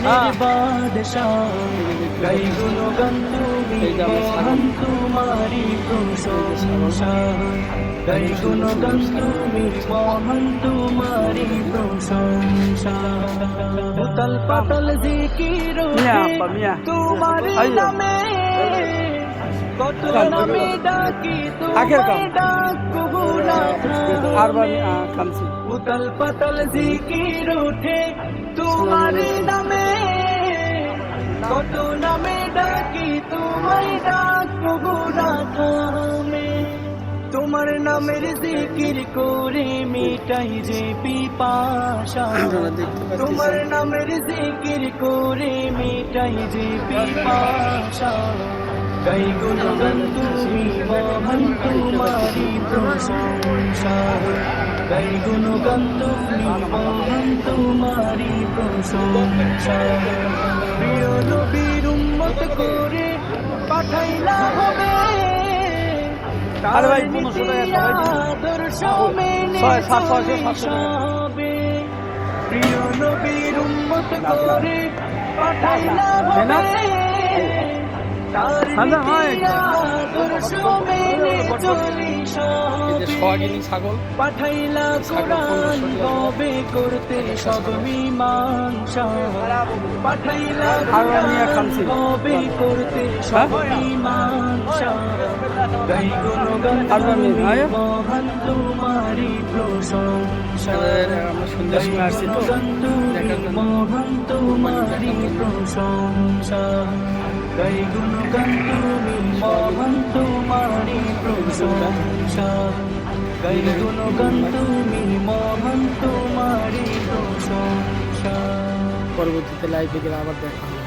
জাহানের বাদশাহ গাই গুণগান তুমি মহান তোমারি প্রশংসা গাই গুণগান তুমি মহান তোমারি প্রশংসা উতাল পাতাল জিকির তোমারি নামে কত নামে ডাকি তোমায় ডাকবো না থামে উতাল পাতাল জিকির ওঠে তোমার নামে কত নামে ডাকি তোমায় ডাকবো না থামে তোমার নামের জিকির করে মিটাই যে পিপাসা তোমার নামের জিকির করে মিটাই যে পিপাসা গাই গুণগান তুমি মহান তোমারি প্রশংসা গাই গুণগান তুমি মহান তোমারি প্রশংসা প্রিয় নবীর উম্মত করে পাঠাইলা হবে তার আদর্শ মেনে চলিবে প্রিয় নবীর উম্মত করে পাঠাইলা হবে পাঠাইলা কোরআন গবে করতে সব মীমাংসা পাঠাইলা কোরআন গবে করতে সব মীমাংসা গাই গুণগান মহান তোমারি প্রশংসা গাই গুণগান মহান তোমারি প্রশংসা গাই গুণগান তুমি মহান তোমারি প্রশংসা গাই গুণগান তুমি মহান তোমারি প্রশংসা। পরবর্তীতে লাইভে গেলে আবার দেখা হবে।